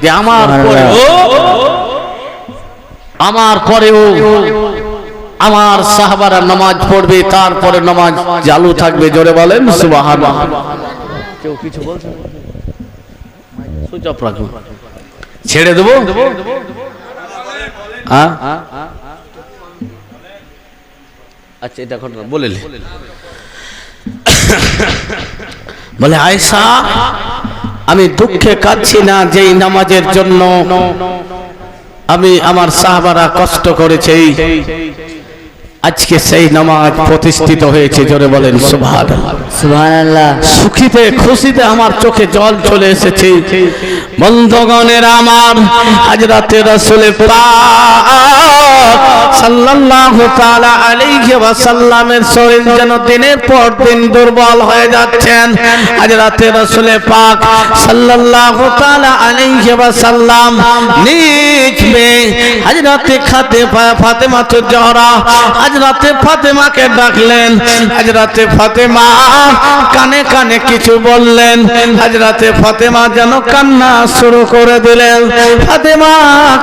যে আমার পরেও আমার সাহাবারা নামাজ পড়বে, তারপরে নামাজ চালু থাকবে। জোরে বলেন সুবহানাল্লাহ। কেউ কিছু বলছে না? সুইচ অফ রাখুন, ছেড়ে দেবো। আচ্ছা, এটা ঘটনা বলে বলে আয়েশা, আমি দুঃখে কাঁদছি না যেই নামাজের জন্য আমি আমার সাহাবারা কষ্ট করেছে, আজকে সেই নামাজ প্রতিষ্ঠিত হয়েছে। জোরে বলেন সুবহানাল্লাহ সুবহানাল্লাহ। সুখীতে খুশিতে আমার চোখে জল চলে এসেছে। বন্ধুগণের আমার, হযরতে রাসূল পাক সাল্লাল্লাহু তাআলা আলাইহি ওয়াসাল্লামের শরীর যেন দিনের পর দিন দুর্বল হয়ে যাচ্ছেন। হযরতে রাসূল পাক সাল্লাল্লাহু তাআলা আলাইহি ওয়াসাল্লাম নিজ মেয়ে হযরতে ফাতেমা জোহরা হযরতে ফাতেমাকে ডাকলেন। হযরতে ফাতেমা কানে কানে কিছু বললেন। হযরতে ফাতেমা যেন কান্না শুরু করে দিলেন। ফাতেমা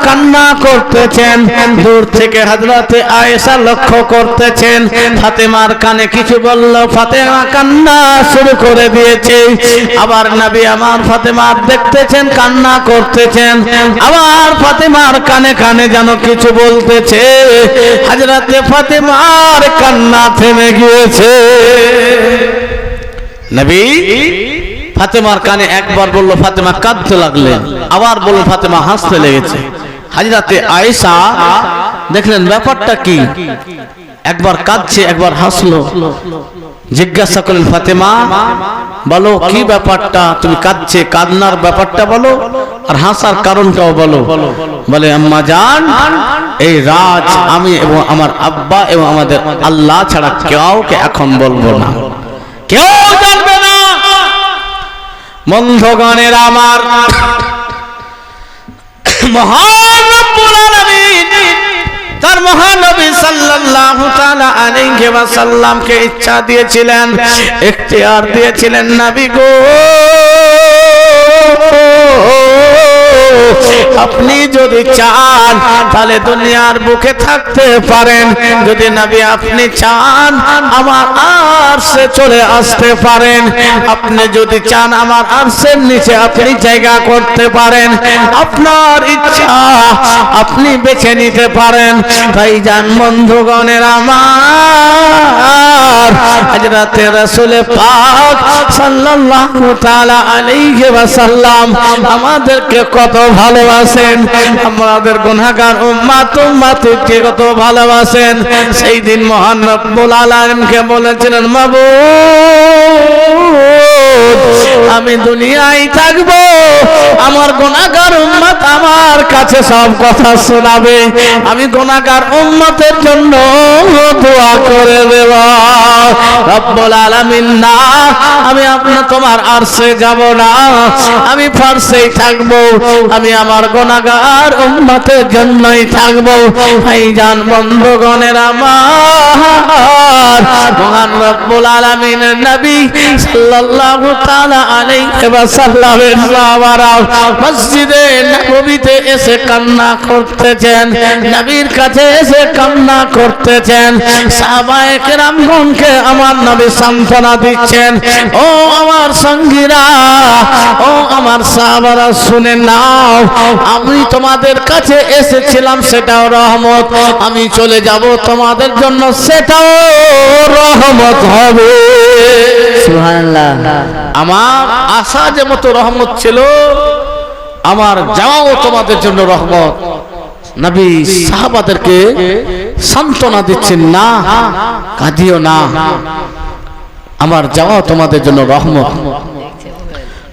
কান্না করতেছেন, দূর থেকে হযরতে আয়েশা লক্ষ্য করতেছেন। ফাতেমার কানে কিছু বলল, ফাতেমা কান্না শুরু করে দিয়েছে। আবার নবী আমার ফাতেমা দেখতেছেন কান্না করতেছেন, আবার ফাতেমার কানে কানে যেন কিছু বলতেছে। হযরতে ফাতেমার কান্না থেমে গিয়েছে। নবী ফাতেমার কানে একবার বলল, ফাতেমা কাঁদতে লাগলেন। আবার বলল, ফাতেমা হাসতে লেগেছে। হযরতে আয়েশা দেখলেন ব্যাপারটা কি, একবার কাঁদছে একবার হাসলো। জিজ্ঞাসা করলেন, ফাতেমা বলো কি ব্যাপারটা, তুমি কাঁদছে, কান্নার ব্যাপারটা বলো আর হাসার কারণটাও বলো। বলে, আম্মা জান, এই রাজ আমি এবং আমার আব্বা এবং আমাদের আল্লাহ ছাড়া কাউকে এখন বলবো না, কেউ জানবে না। বন্ধুগণের আমার, মহান রব্বুল আলামিন তার মহানবী সাল্লাল্লাহু তাআলা আলাইহি ওয়াসাল্লামকে ইচ্ছা দিয়েছিলেন, ইখতিয়ার দিয়েছিলেন, নবী গো আপনি যদি চান তাহলে দুনিয়ার বুকে থাকতে পারেন। যদি নবী আপনি চান আমার আরশে চলে আসতে পারেন। আপনি যদি চান আমার আরশের নিচে আপনি জায়গা করতে পারেন। আপনার ইচ্ছা আপনি বেছে নিতে পারেন। তাই জান বন্ধুগণের আমার, হযরতে রাসূল পাক সাল্লাল্লাহু তাআলা আলাইহি ওয়াসাল্লাম আমাদেরকে কত ভালোবাসেন, আমাদের গুনাহগার উম্মতকে কত ভালোবাসেন। সেই দিন মহান রব্বুল আলামিনকে বলেছিলেন, মাবুদ আমি দুনিয়ায় থাকবো, আমার গুনাহগার উম্মত আমার কাছে সব কথা শোনাবে, আমি গুনাহগার উম্মতের জন্য দোয়া করে দেব। রব্বুল আলামিন না, আমি আপনার তোমার আরশে যাব না, আমি ফারশেই থাকবো, আমি আমার গুনাহগার উম্মতের জন্যই থাকবো। ভাইজান বন্ধুগণের আমার, মহান রব্বুল আলামিনের নবী সাল্লাল্লাহু তাআলা আলাইহি ওয়াসাল্লামের সাহাবারা মসজিদে নববীতে এসে কান্না করতেছেন, নবীর কাছে এসে কান্না করতেছেন। সাহাবায়ে কেরামগণকে আমার নবী সান্ত্বনা দিচ্ছেন, ও আমার সঙ্গীরা, ও আমার সাহাবারা শুনে নাও, আমি তোমাদের কাছে এসেছিলাম সেটাও রহমত, আমি চলে যাব তোমাদের জন্য সেটাও রহমত হবে। সুবহানাল্লাহ। আমার আশা যে মতো রহমত ছিল, আমার যাওয়াও তোমাদের জন্য রহমত। নবী সাহাবাদেরকে সান্ত্বনা দিচ্ছেন, না কাঁদিও না, আমার যাওয়া তোমাদের জন্য রহমত।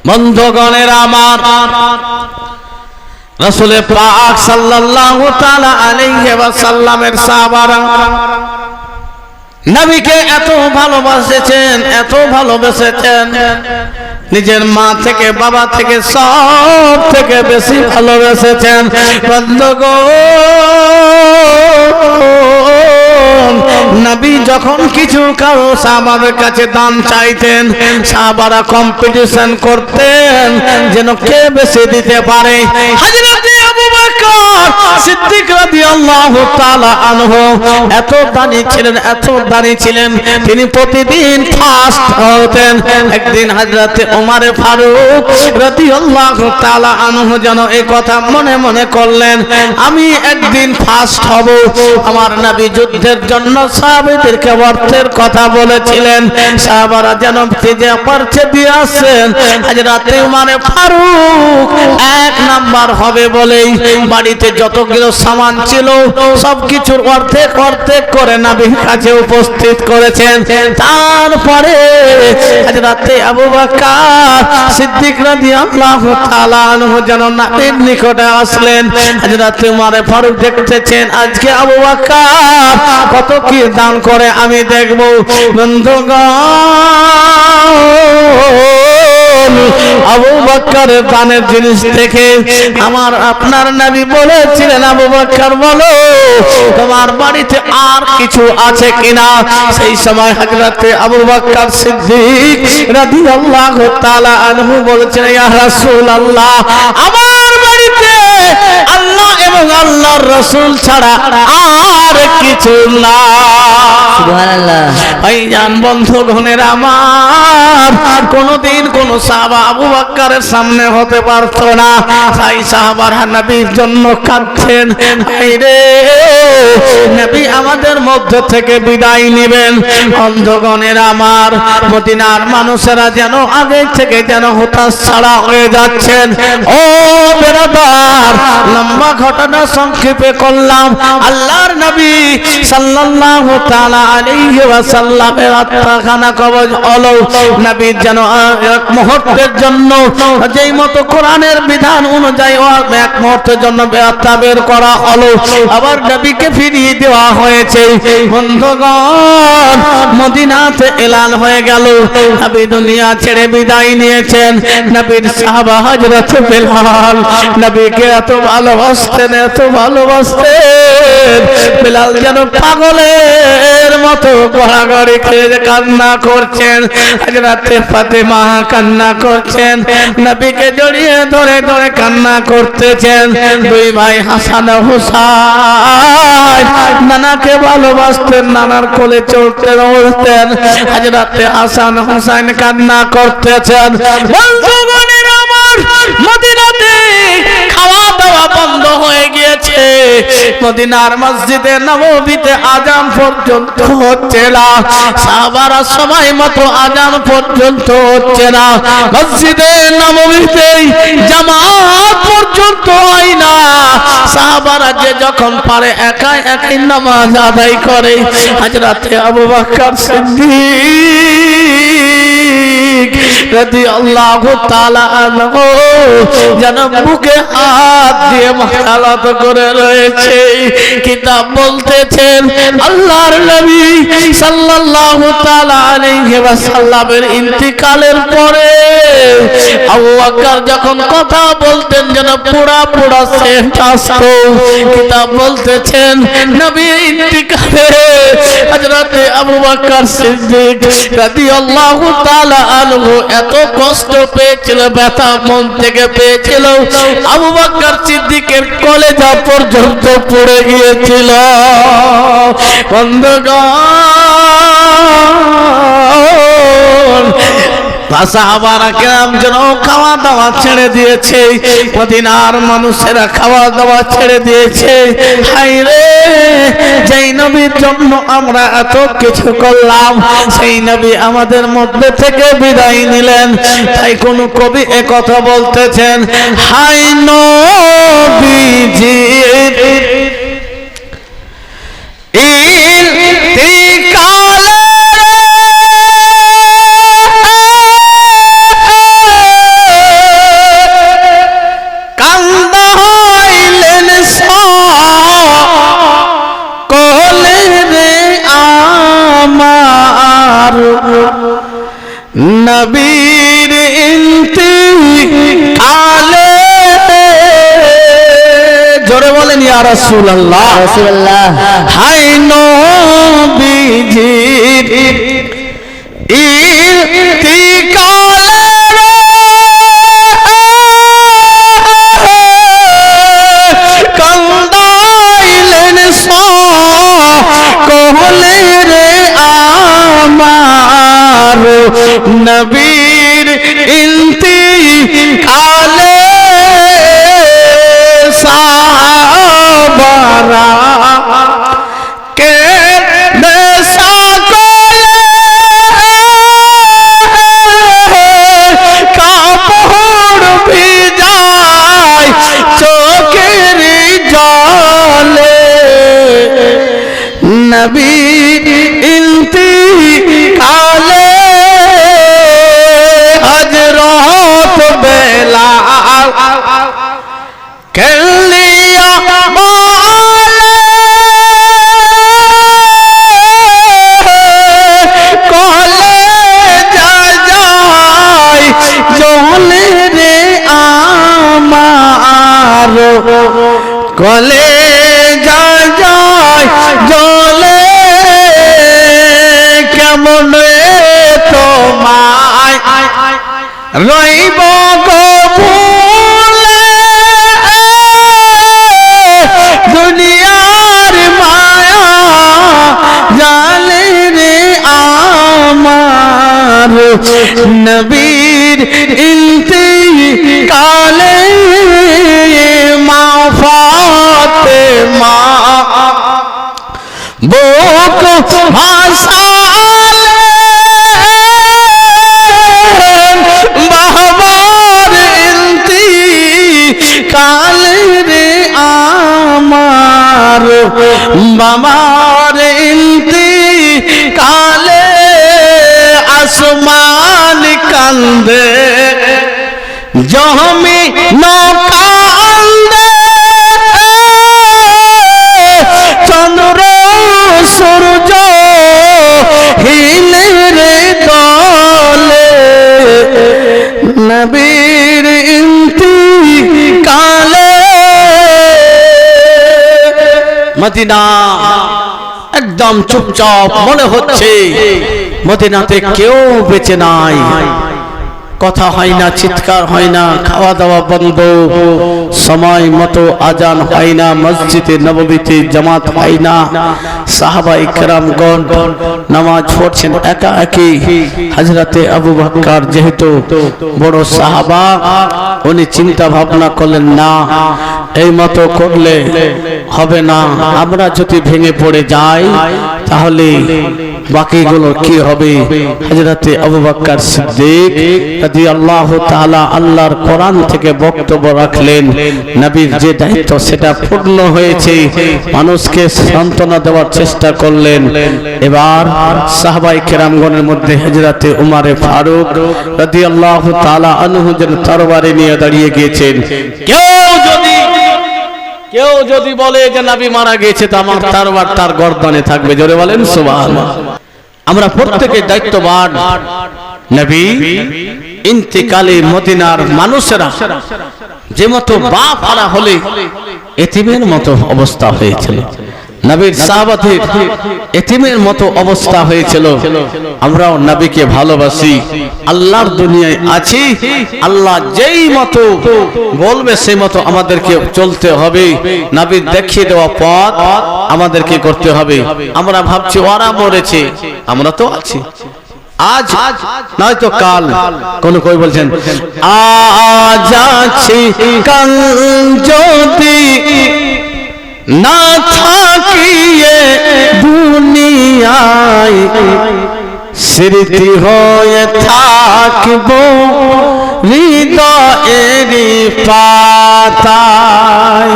বন্ধুগণের আমার, রাসূল পাক সাল্লাল্লাহু তাআলা আলাইহি ওয়াসাল্লামের সাহাবারা নবীকে এত ভালোবাসেছেন, এত ভালোবেসেছেন, নিজের মা থেকে বাবা থেকে সব থেকে বেশি ভালোবেসেছেন। বন্ধুগণ নবী যখন কিছু কারো সাহাবাদের কাছে দান চাইতেন, সাহাবারা কম্পিটিশন করতেন যেন কে বেশি দিতে পারে। হযরত আবু বকর সিদ্দিক রাদিয়াল্লাহু তাআলা আনহু এত দানি ছিলেন, এত দানি ছিলেন, তিনি প্রতিদিন ফাস্ট হতেন। একদিন হযরত ওমর ফারুক রাদিয়াল্লাহু তাআলা আনহু যেন এই কথা মনে মনে করলেন, আমি একদিন ফাস্ট হব। আমার নবী যুদ্ধের জন্য সাহাবীদেরকে অর্থের কথা বলেছিলেন, সাহাবারা যেন তেজে পরছে দিয়ে আসেন। হযরত ওমর ফারুক এক নাম্বার হবে বলেই বাড়িতে যতগুলো সামান ছিল সবকিছুর অর্ধেক অর্ধেক করে নবীর কাছে উপস্থিত করেছেন। তারপরে হযরত আবু বকর সিদ্দিক রাদিয়াল্লাহু তাআলা আনহু যেন নবীর নিকটে আসলেন। হযরত ওমর ফারুক দেখতেছেন আজকে আবু বকর কত কি দান করে, আমি দেখব। বন্ধুগণ, আবু বকরের দানের জিনিস থেকে আমার আপনার নবী বলেছিলেন, আবু বকর বলো তোমার বাড়িতে আর কিছু আছে কিনা। সেই সময় হযরত আবু বকর সিদ্দিক রাদিয়াল্লাহু তাআলা আনহু বলেছেন, ইয়া রাসূলুল্লাহ, আমার বাড়িতে আল্লাহ এবং আল্লাহর রাসূল ছাড়া আর কিছু না। সুবহানাল্লাহ। ভাইজান বন্ধুগণের আমার, কোনদিন কোন সাহাবা আবু বকরের সামনে হতে পারতো না। তাই সাহাবারা নবীর জন্য কাঁদছেন, আইরে নবী আমাদের মধ্য থেকে বিদায় নেবেন। বন্ধুগণের আমার, মদিনার মানুষেরা যেন আগে থেকে যেন হতাশ ছাড়া হয়ে যাচ্ছেন। ও বেরাদার, লম্বা ঘটনা সংক্ষেপে করলাম। আল্লাহর নবী সাল্লাল্লাহু তাআলা আলাইহি ওয়াসাল্লামের আত্মাখানা কবজ হলো। নবী যেন এক মুহূর্তের জন্য যেই মতো কোরআনের বিধান অনুযায়ী এক মুহূর্তের জন্য আত্মা বের করা হলো, আবার নবীকে ফিরিয়ে দেওয়া হয়েছে। বন্ধুগণ, মদিনাতে এলান হয়ে গেল, নবী দুনিয়া ছেড়ে বিদায় নিয়েছেন। নবীর সাহাবা হযরত বেলাল নবীকে এত ভালোবাসতেন, এত ভালোবাসতেন, বেলাল যেন পাগলের মতো গড়াগড়ি খেয়ে কান্না করছেন। হযরত ফাতেমা কান্না করছেন, নবীকে জড়িয়ে ধরে ধরে কান্না করতেছেন। দুই ভাই হাসান ও হুসাইন নানাকে ভালোবাসতেন, নানার কোলে চলতে উঠতেন। হযরত হাসান হুসাইন কান্না করতেছেন। বন্ধুগণের আমার, মদিনাতে খাওয়া দাওয়া বন্ধ হয়ে গিয়েছে। মদিনার মসজিদে নববীতে আজান পর্যন্ত হচ্ছে না, সাহাবারা সময় মতো আজান পর্যন্ত হচ্ছে না। মসজিদে নববীতে জামাত পর্যন্ত হয় না। সাহাবারা যে যখন পারে একাই একাই নামাজ আদায় করে। হযরত আবু বকর সিদ্দিক রাদিয়াল্লাহু তাআলা আনহু যেন বুকে হাত দিয়ে মাথালত করে রয়েছে। কিতাব বলতেছেন আল্লাহর নবী সাল্লাল্লাহু তাআলা আলাইহি ওয়াসাল্লামের ইন্তিকালের পরে আবু বকর যখন কথা বলতেন যেন পুরা পুরা সেন্ট আসতো। কিতাব বলতেছেন নবী ইন্তিকালে হযরত আবু বকর সিদ্দিক রাদিয়াল্লাহু তাআলা আনহু এত কষ্ট পেয়েছিল, ব্যথা মন থেকে পেয়েছিল, আবু বকর সিদ্দিকের কলেজা পর্যন্ত পড়ে গিয়েছিল। বন্ধুগণ, সাহাবারা কেরাম যেন খাওয়া দাওয়া ছেড়ে দিয়েছে, মদিনার মানুষেরা খাওয়া দাওয়া ছেড়ে দিয়েছে। হায়রে, যেই নবীর জন্য আমরা এত কিছু করলাম, সেই নবী আমাদের মধ্যে থেকে বিদায় নিলেন। তাই কোন কবি একথা বলতেছেন, হাই নবীজি ইন্তিকালে নবীর ইন্তিকালে, জোরে বলেন ইয়া রাসূলুল্লাহ। হায় নবীজির ইন্তিকালে কান্দাইলেন সকলে রে আমার নবীর ইন্তিকালে সাহাবারা কে কাপড় ভিজায় চোখের জলে নবীর ইন্তিকালে হযরত বেলাল কেলিয়া মালে কলে যায় জলে রে আমার কলে যায় জলে কেমন তোমায় রইব গো ভুলে দুনিয়ার মায়া জালে রে আমার নবীর ইন্তিকালে মা ফাতেমা বুক ভাসালেন বাবার ইন্তিকালে রে আমার বাবার ইন্তিকালে আসমান কান্দে জমিন কান্দে চন্দ্র সূর্য হিলে রে দলে নবীর ইন্তিকালে মদিনা একদম চুপচাপ মনে হচ্ছে মদিনাতে কেউ বেঁচে নাই কথা হয় না চিৎকার হয় না খাওয়া দাওয়া বন্ধ সময় মতো আজান হয় না মসজিদে নববীতে জামাত হয় না সাহাবায়ে কেরামগণ নামাজ পড়ছেন একা একই হযরতে আবু বকর যেহেতু বড় সাহাবা উনি চিন্তা ভাবনা করলেন না এই মতো করলে হবে না আমরা যদি ভেঙে পড়ে যাই তাহলে বাকিগুলো কি হবে হযরতে আবু বকর সিদ্দিক রাদিয়াল্লাহু তাআলা আল্লাহর কোরআন থেকে বক্তব্য রাখলেন নবীর যে দায়িত্ব সেটা পূর্ণ হয়েছে মানুষকে সান্ত্বনা দেওয়ার চেষ্টা করলেন এবার সাহাবায়ে কেরামগণের মধ্যে হযরতে উমর ফারুক রাদিয়াল্লাহু তাআলা আনহু যেন তরবারি নিয়ে দাঁড়িয়ে গিয়েছেন কেউ যদি বলে যে নবী মারা গেছে তো আমার তরবার তার গর্দানে থাকবে জোরে বলেন সুবহানাল্লাহ আমরা প্রত্যেকে দায়িত্ববান নবী ইন্তিকালে মদিনার মানুষেরা যে মতো বাপ হারা হলে এতিমের মতো অবস্থা হয়েছিল নবীর সাহাবাদের এতিমের মতো অবস্থা হয়েছিল আমরাও নবীকে ভালোবাসি আল্লাহর দুনিয়ায় আছি আল্লাহ যেই মতো বলবে সেই মতো আমাদেরকে চলতে হবে নবীর দেখিয়ে দেওয়া পথ আমাদেরকে করতে হবে আমরা ভাবছি ওরা মরেছে আমরা তো আছি আজ নয়তো কাল কোন কই বলছেন আজ আছি কাল যদি না থাকিয়ে দুনিয়ায় স্মৃতি হয়ে থাকব হৃদয়ের পাতায়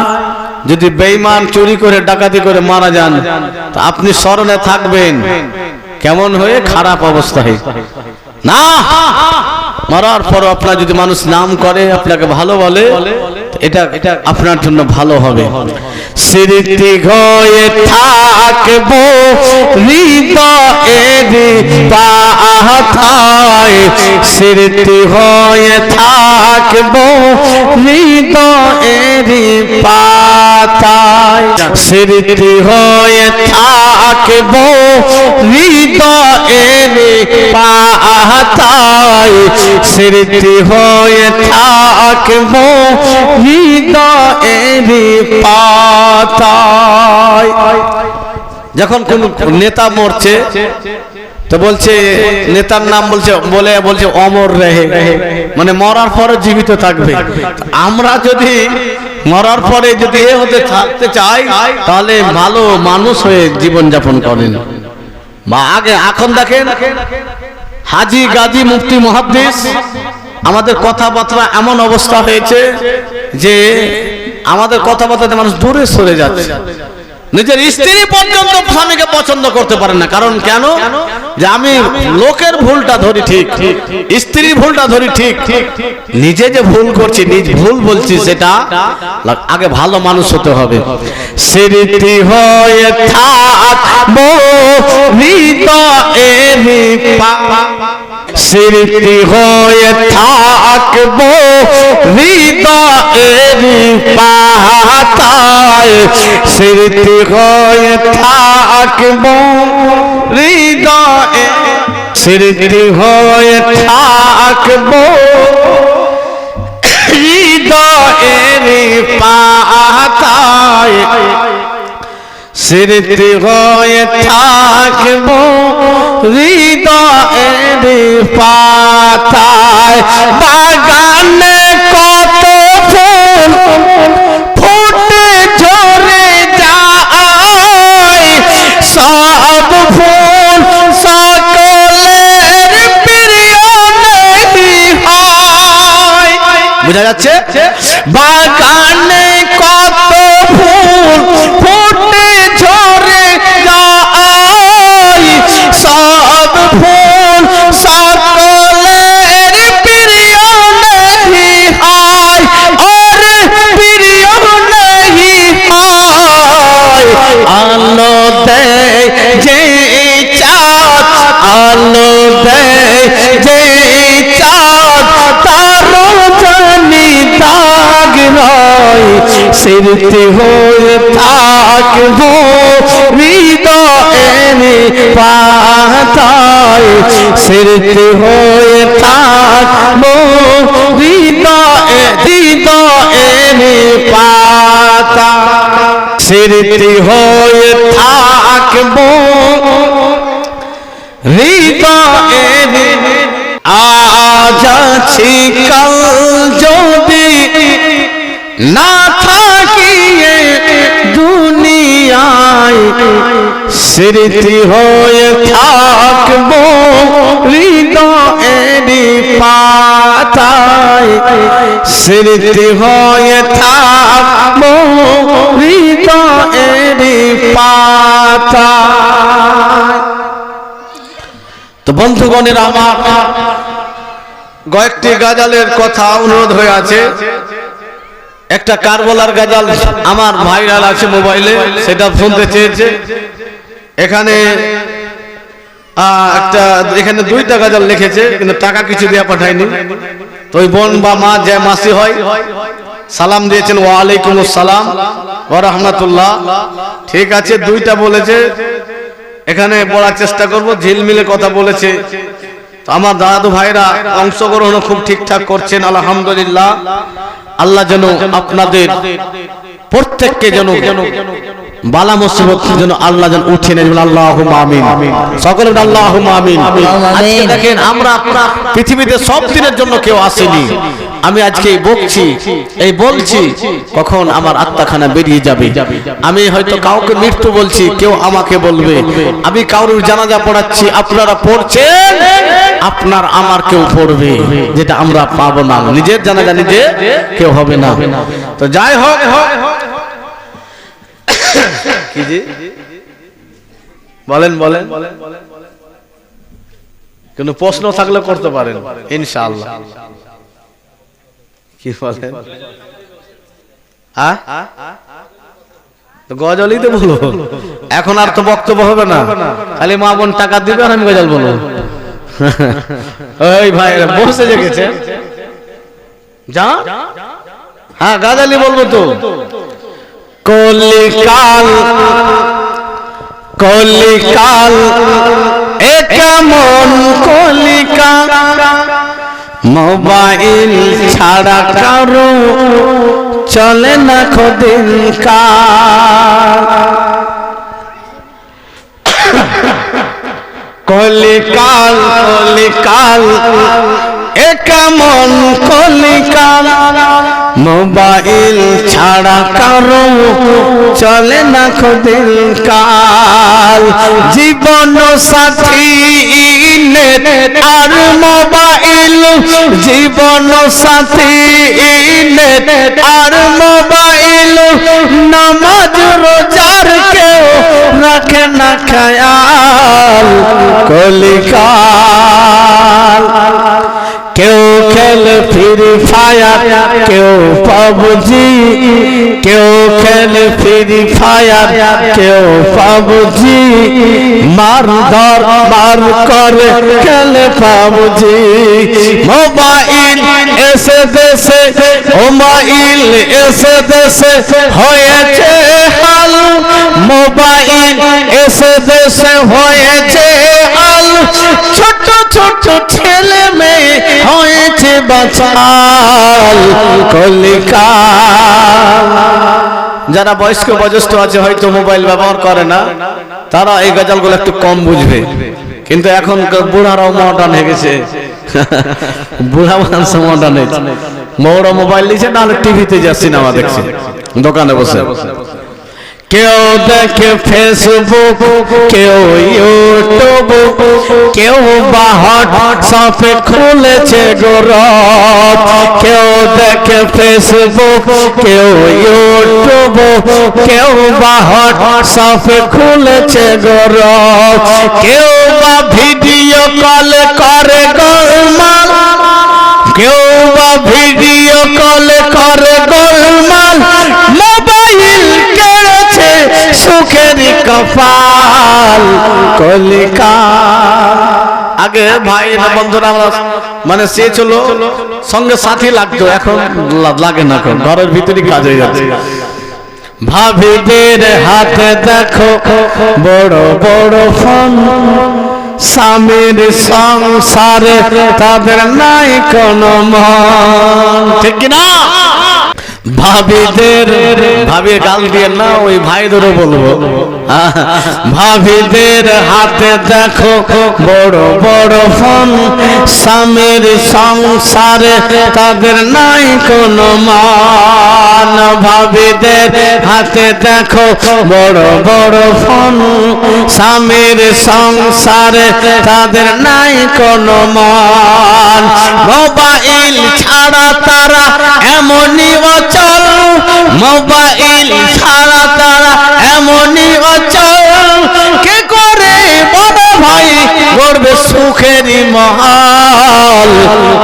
যদি বেঈমান চুরি করে ডাকাতি করে মারা যান তো আপনি স্মরণে থাকবেন কেমন হয়ে খারাপ অবস্থায় না মরার পর আপনার যদি মানুষ নাম করে আপনাকে ভালো বলে এটা আপনার জন্য ভালো হবে স্মৃতি হয়ে থাকব হৃদয়ের পাতায় স্মৃতি হয়ে থাকব হৃদয়ের পাতায় পাতায় স্মৃতি হয়ে থাকবো হৃদয়ের পাতায় স্মৃতি হয়ে থাকবো হৃদয়ের পাতায়। যখন কোন নেতা মরছে তো বলছে নেতার নাম বলছে অমর রহে, মানে মরার পরে জীবিত থাকবে। আমরা যদি মরার পরে যদি এ হতে থাকতে চাই তাহলে ভালো মানুষ হয়ে জীবন যাপন করেন। বা আগে এখন দেখেন হাজি গাজী মুফতি মুহাদ্দিস, আমাদের কথাবার্তা এমন অবস্থা হয়েছে যে আমাদের কথাবার্তাতে মানুষ দূরে সরে যাচ্ছে। নিজের স্ত্রী পর্যন্ত স্বামীকে পছন্দ করতে পারেন না। কারণ কেন? যে আমি লোকের ভুলটা ধরি ঠিক, স্ত্রীর ভুলটা ধরি ঠিক, নিজে যে ভুল করছি, নিজ ভুল বলছি, সেটা আগে ভালো মানুষ হতে হবে। স্মৃতি হয়ে থাকবো হৃদয়ের স্মৃতি হয়ে থাকবো হৃদয়ের পাতায় স্মৃতি হয়ে থাকবো হৃদয়ে স্মৃতি হয়ে থাকবো হৃদয়ের পাতায় স্মৃতি হয়ে থাকবো হৃদয়ের পাতায়। বাগানে কত ফুল ফুটে ঝরে যায়, সব ফুল সকলের প্রিয় নেই হয়। বোঝা যাচ্ছে? বাগানে কত ফুল ফুটে ঝরে যায়, সব ফুল সকলের প্রিয় নেই হয়, আর প্রিয় নেই হয়। আলো দেয় যে চাঁদ, আলো দেয় যে চাঁদ, তারও জানি দাগ নয়। স্মৃতি হয়ে থাকবো হৃদয়ের পাতায় স্মৃতি হয়ে থাকবো হৃদয়ের পাতায় স্মৃতি হয়ে থাকবো হৃদয়ের। আজ আছি কাল যদি না থাকি দুনিয়ায়, স্মৃতি হয়ে থাকবো হৃদয়ের পাতায় স্মৃতি হয়ে থাকবো হৃদয়ের পাতায়। তো বন্ধুগণের আমার কয়েকটি গাজালের কথা অনুরোধ হয়ে আছে। একটা কারবলার গাজাল আমার ভাইরাল আছে মোবাইলে, সেটা শুনতে চেয়েছে। এখানে এখানে দুইটা গাজাল লিখেছে, কিন্তু টাকা কিছু দেওয়া পাঠায়নি। তো ওই বোন বা মা যে মাসি হয় সালাম দিয়েছেন, ওয়ালাইকুম আসসালাম ওয়া রাহমাতুল্লাহ। ঠিক আছে, দুইটা বলেছে, এখানে বলার চেষ্টা করব। ঝিলমিলে কথা বলেছে। তো আমার দাদু ভাইরা অংশগ্রহণ খুব ঠিকঠাক করছেন, আলহামদুলিল্লাহ। আল্লাহ যেন আপনাদের প্রত্যেককে যেন বালা মুসিবত যেন আল্লাহ যেন উঠিয়ে নেন, আল্লাহুম্মা আমিন। সকলে আল্লাহুম্মা আমিন। আজকে দেখেন আমরা পৃথিবীতে সব দিনের জন্য কেউ আসেনি। আমি আজকে বকছি, এই বলছি, কখন আমার আত্মাখানা বেরিয়ে যাবে। আমি হয়তো কাউকে মৃত্যু বলছি, কেউ আমাকে বলবে। আমি কারোর জানাজা পড়াচ্ছি, আপনারা পড়ছেন, আপনার আমার কেউ পড়বে, যেটা আমরা পাবো না। নিজের জানাজা নিজে কেউ হবে না। তো যাই হোক, কি জি বলেন বলেন, কোনো প্রশ্ন থাকলে করতে পারেন ইনশাআল্লাহ। কি বলেন? গজলই তো বলো, এখন আর তো বক্তব্য হবে না, খালি মা বোন টাকা দিবে আর আমি গজল বলবো। ওই ভাই বসে জেগেছে, যা হ্যাঁ গাজালি বলবো তো। কলিকাল কলিকাল এ কেমন কলিকাল, মোবাইল ছাড়া কারো চলে না দিনকাল। কলিকাল কলিকাল এ কেমন কলিকাল, মোবাইল ছাড়া কারো চলে না দিনকাল। জীবন সাথী নেট আর মোবাইল, জীবন সাথী নেট আর মোবাইল, নামাজ রোজার কেউ রাখে না খেয়াল। কলিকাল কেউ খেলে ফ্রি ফায়ার, কেউ পাবজি, কেউ খেলে ফ্রি ফায়ার, কেউ পাবজি, মার ধর মার করে খেলে পাবজি। মোবাইল এসে দেশে, মোবাইল এসে দেশে হয়েছে হাল, মোবাইল এসে দেশে হয়েছে হাল। ছোট ছোট ছেলে মেয়ে হয়েছে বাচাল। কলিকাল যারা বয়স্ক বয়োজ্যেষ্ঠ আছে হয়তো মোবাইল ব্যবহার করে না, তারা এই গজলগুলো একটু কম বুঝবে, কিন্তু এখন বুড়ারাও মডার্ন হয়ে গেছে। বুড়া মানুষ মডার্ন হয়েছে, বড় মোবাইল নিচ্ছে, নাহলে টিভিতে যা সিনেমা দেখছে দোকানে বসে। কেউ দেখে ফেসবুক, কেউ ইউটিউব, কেউ বা হোয়াটসঅ্যাপে খুলেছে গ্রুপ। কেউ দেখে ফেসবুক, কেউ ইউটিউব, কেউ বা হোয়াটসঅ্যাপে খুলেছে গ্রুপ। কেউ বা ভিডিও কল করে গোলমাল, কেউ বা ভিডিও কল করে গোলমাল। মোবাইল কেড়েছে সুখের কপাল। কলিকাল আগে ভাই বন্ধুরা আমরা মানে সে ছিল সঙ্গে সাথী লাগতো, এখন লাগে না, ঘরের ভিতরে কাজ হয়ে যাচ্ছে। ভাবিদের হাতে দেখো বড় বড় ফোন, স্বামীর সংসারে তাদের নাই কোনো মন, ঠিক কিনা? ভাবিদের, ভাবি গাল দিয়ে না, ওই ভাইদেরও বলবো, ভাবিদের হাতে দেখো বড় বড় ফোন, স্বামীর সংসারে তাদের নাই কোনো মান। ভাবিদের হাতে দেখো বড় বড় ফোন, স্বামীর সংসারে তাদের নাই কোনো মান। মোবাইল ছাড়া তারা এমনই অচল, মোবাইল ছাড়া তারা এমনই অচল। কে করে বড় ভাই গড়বে সুখেরই মহাল।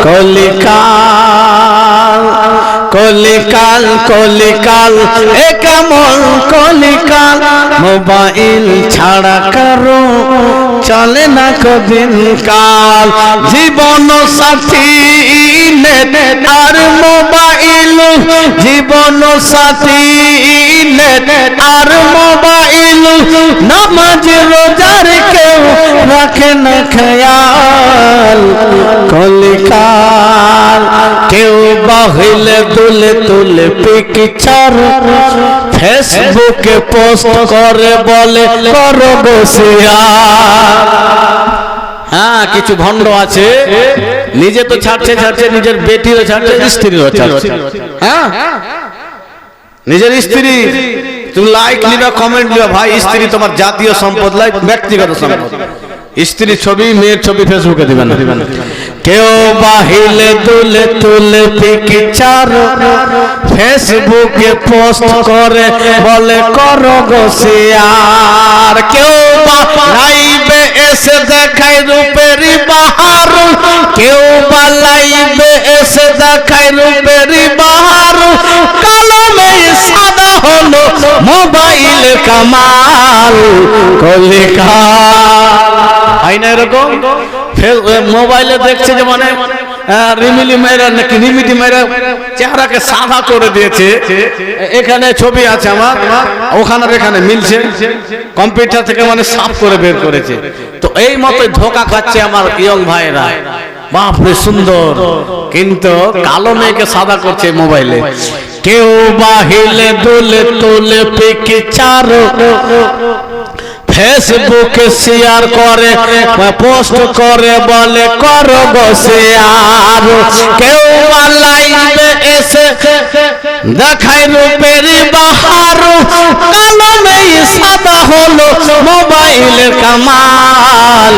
কলিকাল কলিকাল কলিকাল এ কেমন কলিকাল, মোবাইল ছাড়া কারো চলে না দিনকাল। জীবন সাথী নেট আর মোবাইল, জীবন সাথী নেট আর মোবাইল, নামাজ রোজার কেউ রাখে না খেয়াল। কলিকাল কেউ বাহিলে তুলে তুলে পিকচার, ফেসবুকে পোস্ট করে বলে করো বসিয়ার। হ্যাঁ, কিছু ভণ্ড আছে নিজে তো ছাড়ছে ছাড়ছে, নিজের বেটিরও ছাড়ছে, স্ত্রীরও ছাড়ছে। হ্যাঁ, নিজের স্ত্রী তুমি লাইক নিবা, কমেন্ট নিবা, ভাই স্ত্রী তোমার জাতীয় সম্পদ, লাইক ব্যক্তিগত সম্পদ। স্ত্রী ছবি, মেয়ের ছবি ফেসবুকে দিবেন না। কেউ বাহিলে তুলে তুলে পিকচার, ফেসবুকে পোস্ট করে বলে করো গোসিয়ার। কেউ বা লাইভে এসে দেখায় রূপেরই বাহার, কেউ বা লাইভে এসে দেখায় রূপেরই বাহার। কলমে সাদা হলো মোবাইল কামাল। কলিকাল হয় না এরকম? মোবাইলে দেখছে যে মানে রিমিলি মেরা নাকি রিমিডি মেরা চেহারাকে সাদা করে দিয়েছে। এখানে ছবি আছে আমার, ওখানে এখানে মিলছে, কম্পিউটার থেকে মানে সাফ করে বের করেছে। তো এই মতোই ধোকা খাচ্ছে আমার ইয়ং ভাইরা। বাপরে সুন্দর, কিন্তু কালো মেয়েকে সাদা করছে মোবাইলে। কেউ বাহিলে দুলে তুলে পিকচার ফেসবুকে শেয়ার করে, পোস্ট করে বলে করো গো শেয়ার। কেউ লাইভে এসে দেখায় রূপের বাহার, কালো মেয়ে সাদা হলো মোবাইলের কামাল।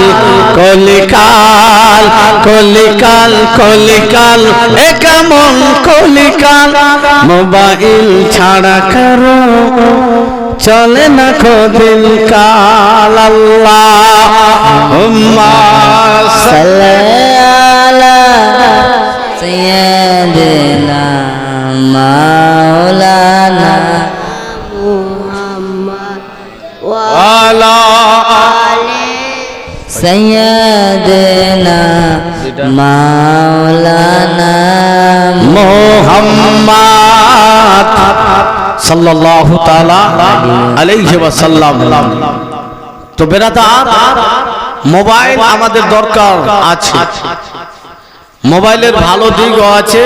কলিকাল কলিকাল কলিকাল এ কেমন কলিকাল, মোবাইল ছাড়া কারো চলে না দিন কাল। আল্লাহুম্মা সাল্লি আলা সাইয়্যিদিনা মাওলানা মুহাম্মদ ওয়া আলা আলি সাইয়্যিদিনা মাওলানা মুহাম্মদ সাল্লাল্লাহু তাআলা আলাইহি ওয়াসাল্লাম। তো বেরাদার, মোবাইল আমাদের দরকার আছে। মোবাইলের ভালো দিকও আছে,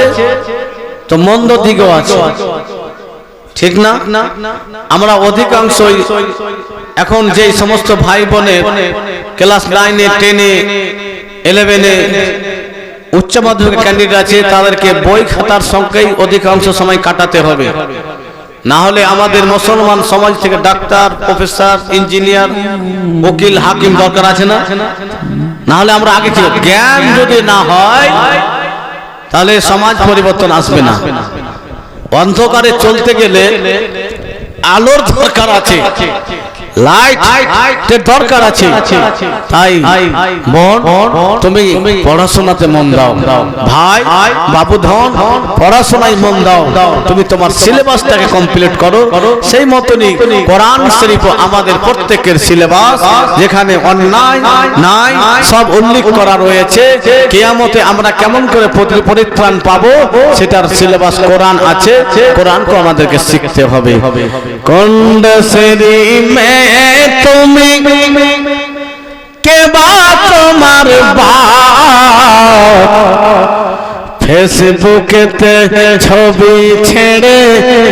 তো মন্দ দিকও আছে, ঠিক না? আমরা অধিকাংশই এখন যে সমস্ত ভাই বোনের ক্লাস 9-এ 10-এ 11-এ উচ্চ মাধ্যমিক ক্যান্ডিডেট আছে, তাদেরকে বই খাতার সঙ্গেই অধিকাংশ সময় কাটাতে হবে। না হলে আমাদের মুসলমান সমাজ থেকে ডাক্তার, প্রফেসর, ইঞ্জিনিয়ার, উকিল, হাকিম দরকার আছে না? না হলে আমরা আগে কি, জ্ঞান যদি না হয় তাহলে সমাজ পরিবর্তন আসবে না। অন্ধকারে চলতে গেলে আলোর দরকার আছে, লাইটের দরকার আছে। তাই বোন, তুমি পড়াশোনাতে মন দাও, ভাই বাবু ধন পড়াশোনায় মন দাও। তুমি তোমার সিলেবাসটাকে কমপ্লিট করো। সেই মতনই কোরআন শরীফ আমাদের প্রত্যেকের সিলেবাস, যেখানে অন্যায় নাই সব উল্লেখ করা রয়েছে। কিয়ামতে আমরা কেমন করে পরিত্রাণ পাবো সেটার সিলেবাস কোরআন আছে। কোরআনকে আমাদেরকে শিখতে হবে। কোন সেরি মে তুমি কে বা তোমার বাপ, ফেসবুকেতে ছবি ছেড়ে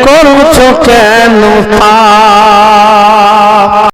করছো কেন পাপ?